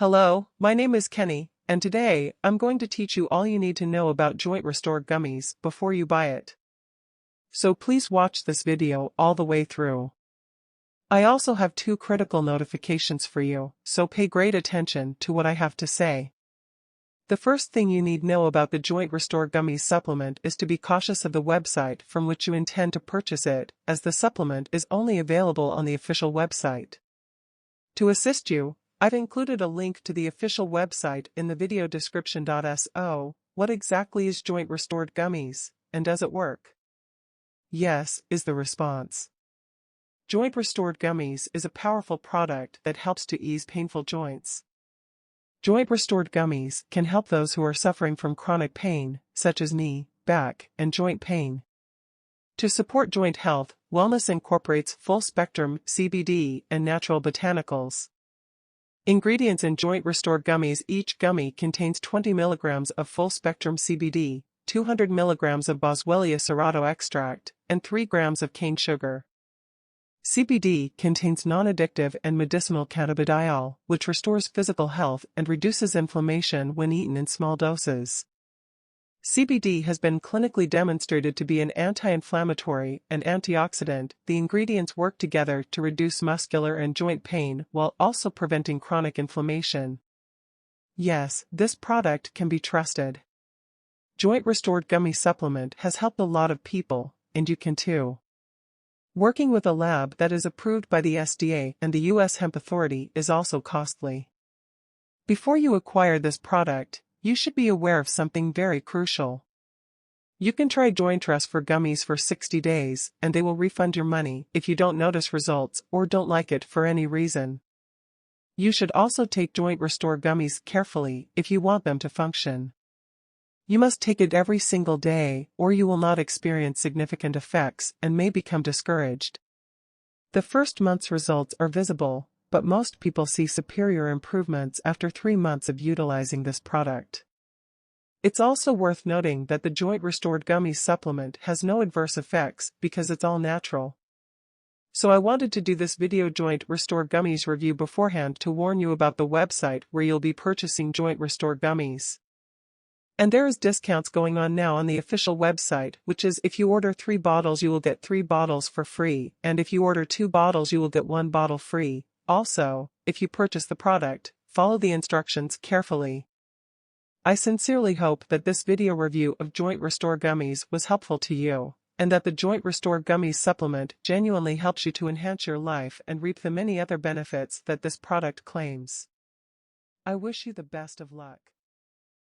Hello, my name is Kenny, and today, I'm going to teach you all you need to know about Jointrestore Gummies before you buy it. So please watch this video all the way through. I also have two critical notifications for you, so pay great attention to what I have to say. The first thing you need to know about the Jointrestore Gummies supplement is to be cautious of the website from which you intend to purchase it, as the supplement is only available on the official website. To assist you, I've included a link to the official website in the video description. So, what exactly is Jointrestore Gummies, and does it work? Yes, is the response. Jointrestore Gummies is a powerful product that helps to ease painful joints. Jointrestore Gummies can help those who are suffering from chronic pain, such as knee, back, and joint pain. To support joint health, wellness incorporates full-spectrum CBD and natural botanicals. Ingredients in Jointrestore Gummies: each gummy contains 20 milligrams of full-spectrum CBD, 200 milligrams of Boswellia Serrata Extract, and 3 grams of cane sugar. CBD contains non-addictive and medicinal cannabidiol, which restores physical health and reduces inflammation when eaten in small doses. CBD has been clinically demonstrated to be an anti-inflammatory and antioxidant. The ingredients work together to reduce muscular and joint pain while also preventing chronic inflammation. Yes, this product can be trusted. Jointrestore Gummy supplement has helped a lot of people, and you can too. Working with a lab that is approved by the FDA and the U.S. Hemp Authority is also costly. Before you acquire this product, you should be aware of something very crucial. You can try Jointrestore Gummies for 60 days, and they will refund your money if you don't notice results or don't like it for any reason. You should also take Jointrestore Gummies carefully if you want them to function. You must take it every single day, or you will not experience significant effects and may become discouraged. The first month's results are visible, but most people see superior improvements after 3 months of utilizing this product. It's also worth noting that the Jointrestore Gummies supplement has no adverse effects because it's all natural. So I wanted to do this video Jointrestore Gummies review beforehand to warn you about the website where you'll be purchasing Jointrestore Gummies. And there is discounts going on now on the official website, which is if you order 3 bottles you will get 3 bottles for free, and if you order 2 bottles you will get 1 bottle free. Also, if you purchase the product, follow the instructions carefully. I sincerely hope that this video review of Jointrestore Gummies was helpful to you, and that the Jointrestore Gummies supplement genuinely helps you to enhance your life and reap the many other benefits that this product claims. I wish you the best of luck.